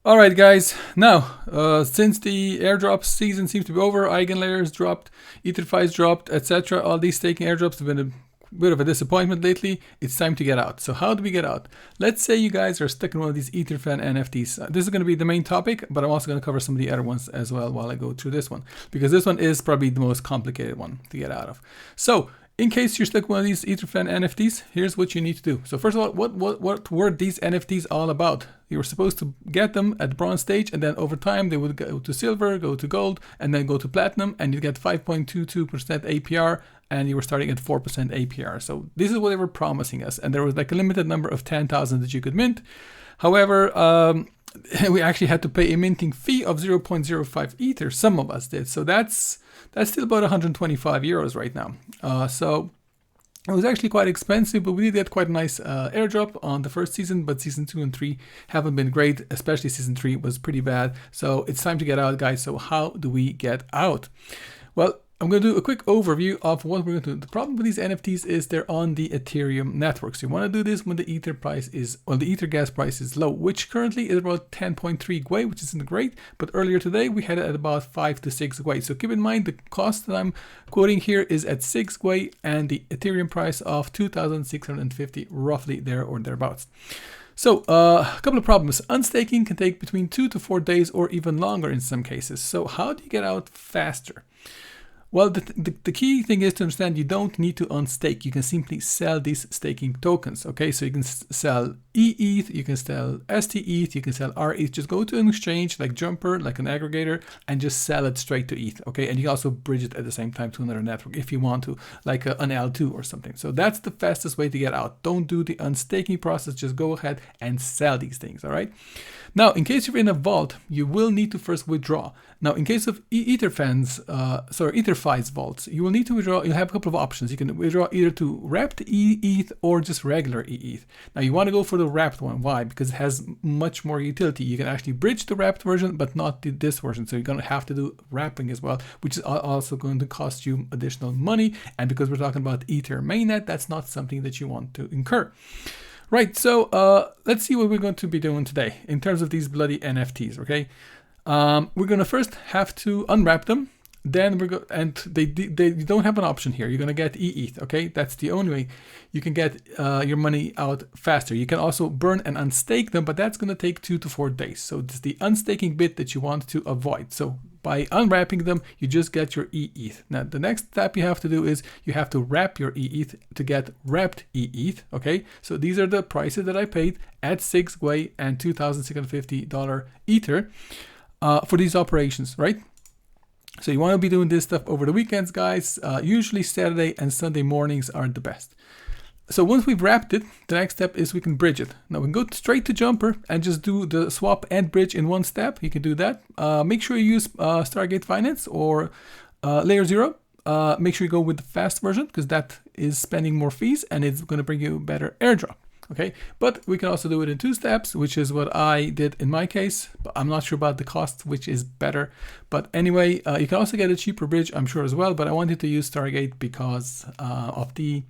All right, guys. Now, since the airdrop season seems to be over, eigenlayers dropped, ETH dropped, etc. All these staking airdrops have been a bit of a disappointment lately. It's time to get out. So how do we get out? Let's say you guys are stuck in one of these ETH.Fan NFTs. This is going to be the main topic, but I'm also going to cover some of the other ones as well while I go through this one, because this one is probably the most complicated one to get out of. So in case you're stuck with one of these ETH.Fan NFTs, here's what you need to do. So first of all, what were these NFTs all about? You were supposed to get them at the bronze stage, and then over time they would go to silver, go to gold, and then go to platinum, and you get 5.22% APR, and you were starting at 4% APR. So this is what they were promising us, and there was like a limited number of 10,000 that you could mint. However, we actually had to pay a minting fee of 0.05 Ether. Some of us did. So that's still about 125 euros right now. So it was actually quite expensive, but we did get quite a nice airdrop on the first season, but season 2 and 3 haven't been great, especially season 3 was pretty bad. So it's time to get out, guys. So how do we get out? Well, I'm going to do a quick overview of what we're going to do. The problem with these NFTs is they're on the Ethereum network. So you want to do this when the Ether price is, well, the Ether gas price is low, which currently is about 10.3 GWEI, which isn't great. But earlier today, we had it at about 5 to 6 GWEI. So keep in mind, the cost that I'm quoting here is at 6 GWEI and the Ethereum price of 2,650, roughly there or thereabouts. So a couple of problems. Unstaking can take between 2 to 4 days or even longer in some cases. So how do you get out faster? Well, the key thing is to understand you don't need to unstake. You can simply sell these staking tokens, okay? So you can sell eETH, you can sell stETH, you can sell rETH. Just go to an exchange like Jumper, like an aggregator, and just sell it straight to ETH, okay? And you can also bridge it at the same time to another network if you want to, like an L2 or something. So that's the fastest way to get out. Don't do the unstaking process. Just go ahead and sell these things, all right? Now, in case you're in a vault, you will need to first withdraw. Now, in case of ETHFi's vaults, you will need to withdraw. You have a couple of options. You can withdraw either to wrapped eETH or just regular eETH. Now, you want to go for the wrapped one. Why? Because it has much more utility. You can actually bridge the wrapped version, but not this version. So you're going to have to do wrapping as well, which is also going to cost you additional money. And because we're talking about Ether mainnet, that's not something that you want to incur. Right, so let's see what we're going to be doing today in terms of these bloody NFTs, okay? We're going to first have to unwrap them. Then they don't have an option here. You're going to get eETH, okay? That's the only way you can get your money out faster. You can also burn and unstake them, but that's going to take 2 to 4 days. So it's the unstaking bit that you want to avoid. So by unwrapping them, you just get your eETH. Now, the next step you have to do is you have to wrap your eETH to get wrapped eETH, okay? So these are the prices that I paid at 6 GWEI and $2,650 Ether for these operations, right? So you want to be doing this stuff over the weekends, guys. Usually Saturday and Sunday mornings are the best. So once we've wrapped it, the next step is we can bridge it. Now we can go straight to Jumper and just do the swap and bridge in one step. You can do that. Make sure you use Stargate Finance or Layer 0. Make sure you go with the fast version because that is spending more fees and it's going to bring you a better airdrop. Okay, but we can also do it in 2 steps, which is what I did in my case. But I'm not sure about the cost, which is better. But anyway, you can also get a cheaper bridge, I'm sure as well. But I wanted to use Stargate because of the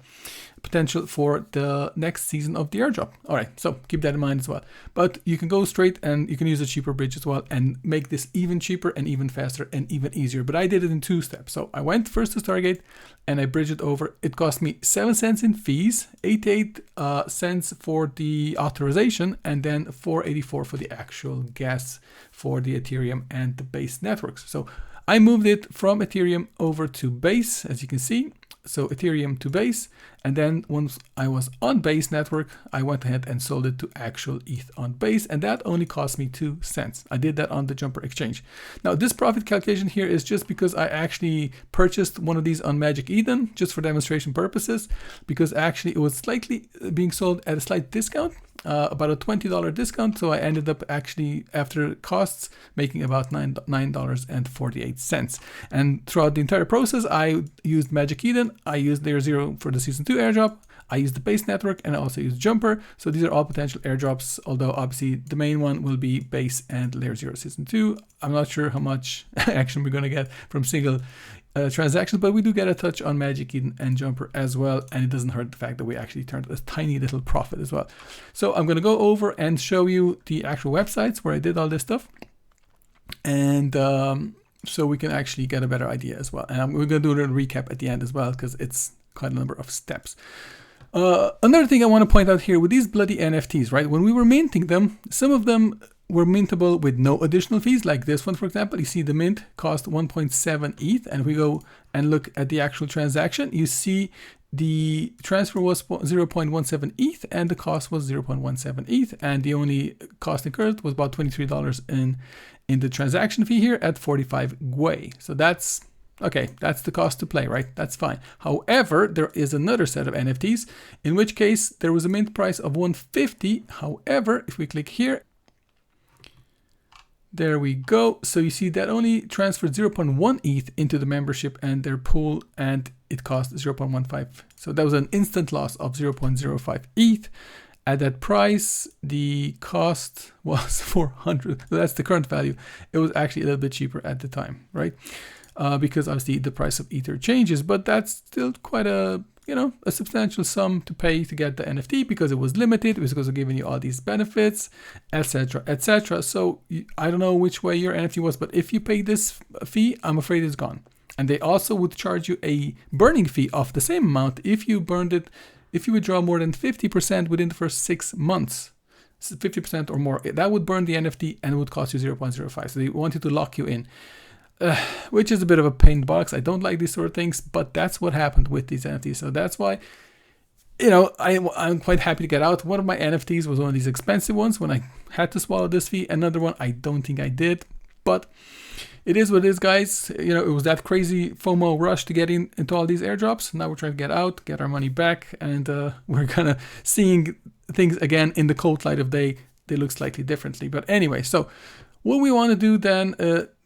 potential for the next season of the airdrop. All right, so keep that in mind as well. But you can go straight and you can use a cheaper bridge as well and make this even cheaper and even faster and even easier. But I did it in 2 steps. So I went first to Stargate and I bridged it over. It cost me 7 cents in fees, 88 cents for the authorization, and then 4.84 for the actual gas for the Ethereum and the Base networks. So I moved it from Ethereum over to Base, as you can see. So Ethereum to Base, and then once I was on Base network, I went ahead and sold it to actual ETH on Base, and that only cost me 2 cents. I did that on the Jumper exchange. Now this profit calculation here is just because I actually purchased one of these on Magic Eden just for demonstration purposes, because actually it was slightly being sold at a slight discount. About a $20 discount, so I ended up actually after costs making about $9.48. And throughout the entire process, I used Magic Eden, I used Layer 0 for the Season 2 airdrop, I use the base network and I also use Jumper. So these are all potential airdrops, although obviously the main one will be base and layer 0 season 2. I'm not sure how much action we're going to get from single transactions, but we do get a touch on Magic Eden and Jumper as well, and it doesn't hurt the fact that we actually turned a tiny little profit as well. So I'm going to go over and show you the actual websites where I did all this stuff, and so we can actually get a better idea as well. And we're going to do a recap at the end as well, because it's quite a number of steps. Another thing I want to point out here with these bloody NFTs, right? When we were minting them, some of them were mintable with no additional fees, like this one, for example. You see the mint cost 1.7 ETH, and if we go and look at the actual transaction, you see the transfer was 0.17 ETH and the cost was 0.17 ETH, and the only cost incurred was about $23 in the transaction fee here at 45 GWEI. So that's okay, that's the cost to play, right? That's fine. However, there is another set of NFTs, in which case there was a mint price of 150. However, if we click here, there we go. So you see that only transferred 0.1 ETH into the membership and their pool, and it cost 0.15. So that was an instant loss of 0.05 ETH. At that price, the cost was 400. So that's the current value. It was actually a little bit cheaper at the time, right? Because obviously the price of Ether changes, but that's still quite a substantial sum to pay to get the NFT, because it was limited, it was because of giving you all these benefits, etc., etc. So I don't know which way your NFT was, but if you pay this fee, I'm afraid it's gone. And they also would charge you a burning fee of the same amount if you burned it, if you withdraw more than 50% within the first 6 months. 50% or more, that would burn the NFT and it would cost you 0.05. So they wanted to lock you in. Which is a bit of a pain in the box. I don't like these sort of things, but that's what happened with these NFTs. So that's why, I'm quite happy to get out. One of my NFTs was one of these expensive ones when I had to swallow this fee. Another one, I don't think I did, but it is what it is, guys. It was that crazy FOMO rush to get into all these airdrops. Now we're trying to get out, get our money back, and we're kind of seeing things again in the cold light of day. They look slightly differently, but anyway, so what we want to do then,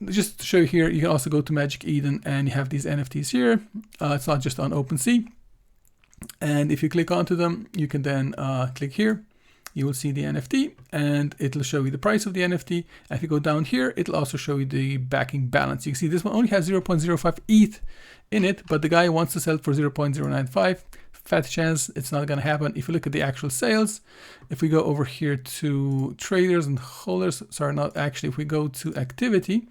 just to show you here, you can also go to Magic Eden and you have these NFTs here. It's not just on OpenSea. And if you click onto them, you can then click here. You will see the NFT and it'll show you the price of the NFT. And if you go down here, it'll also show you the backing balance. You can see this one only has 0.05 ETH in it, but the guy wants to sell it for 0.095. Fat chance it's not going to happen. If you look at the actual sales, if we go over here to traders and holders, sorry, not actually, if we go to activity,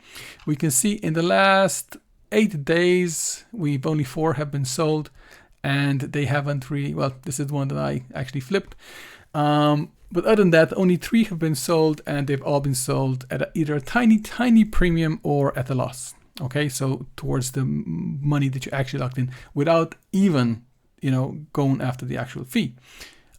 we can see in the last 8 days, only 4 have been sold, and they haven't really, well, this is one that I actually flipped. But other than that, only 3 have been sold, and they've all been sold at either a tiny premium or at a loss. Okay, so towards the money that you actually locked in without even going after the actual fee.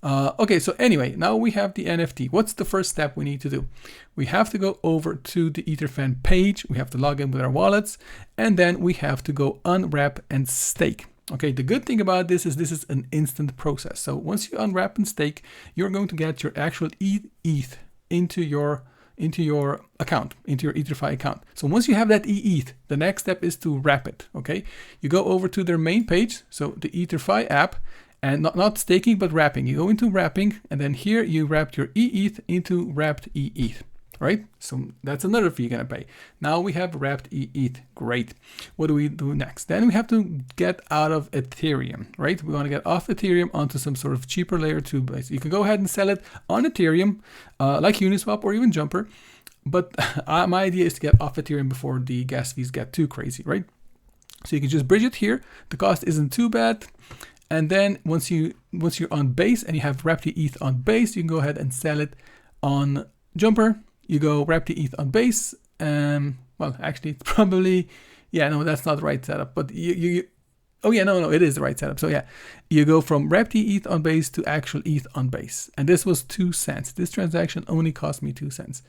Okay, so anyway, now we have the NFT. What's the first step we need to do? We have to go over to the Ether.Fan page. We have to log in with our wallets, and then we have to go unwrap and stake. Okay, the good thing about this is an instant process. So once you unwrap and stake, you're going to get your actual eETH into your account, into your Ether.Fi account. So once you have that eETH, the next step is to wrap it. Okay, you go over to their main page, so the Ether.Fi app, and not staking but wrapping. You go into wrapping, and then here you wrapped your eETH into wrapped eETH. Right, so that's another fee you're gonna pay. Now we have wrapped eETH. Great. What do we do next? Then we have to get out of Ethereum. Right, we want to get off Ethereum onto some sort of cheaper layer 2 base. You can go ahead and sell it on Ethereum, like Uniswap or even Jumper. But my idea is to get off Ethereum before the gas fees get too crazy. Right, so you can just bridge it here. The cost isn't too bad. And then once you're on base and you have wrapped eETH on base, you can go ahead and sell it on Jumper. You go wrap the ETH on base. Well, actually, it's probably, yeah, no, that's not the right setup. But oh yeah, no, it is the right setup. So yeah, you go from wrap the ETH on base to actual ETH on base. And this was 2 cents. This transaction only cost me 2 cents.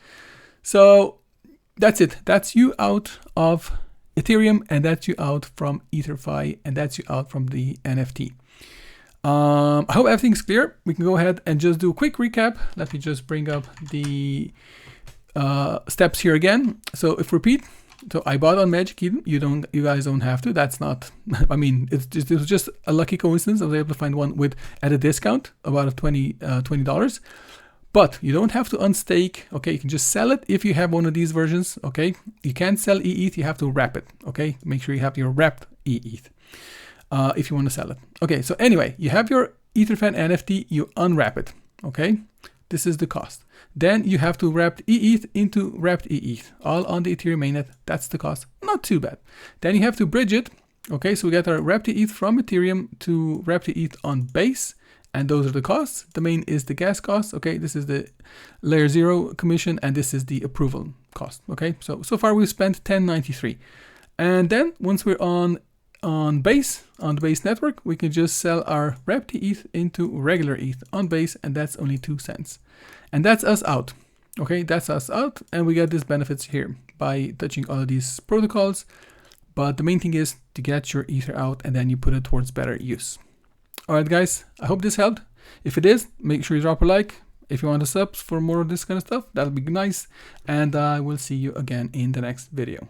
So that's it. That's you out of Ethereum, and that's you out from Ether.Fi, and that's you out from the NFT. I hope everything's clear. We can go ahead and just do a quick recap. Let me just bring up the steps here again. So if repeat, So I bought on Magic Eden. You guys don't have to. That's not, I mean, it was just a lucky coincidence. I was able to find one at a discount, about $20. But you don't have to unstake, okay? You can just sell it if you have one of these versions, okay? You can't sell eETH, you have to wrap it, okay? Make sure you have your wrapped eETH if you want to sell it. Okay, so anyway, you have your Ether.Fan NFT, you unwrap it, okay? This is the cost. Then you have to wrap eETH into wrapped eETH, all on the Ethereum mainnet. That's the cost, not too bad. Then you have to bridge it, okay? So we get our wrapped eETH from Ethereum to wrapped eETH on Base. And those are the costs. The main is the gas cost. Okay, this is the layer 0 commission, and this is the approval cost. Okay, so far we've spent 10.93. And then once we're on Base, on the Base network, we can just sell our wrapped ETH into regular ETH on Base, and that's only 2 cents. And that's us out. Okay, that's us out, and we get these benefits here by touching all of these protocols. But the main thing is to get your Ether out, and then you put it towards better use. Alright guys, I hope this helped. If it is, make sure you drop a like. If you want to sub for more of this kind of stuff, that'll be nice. And I will see you again in the next video.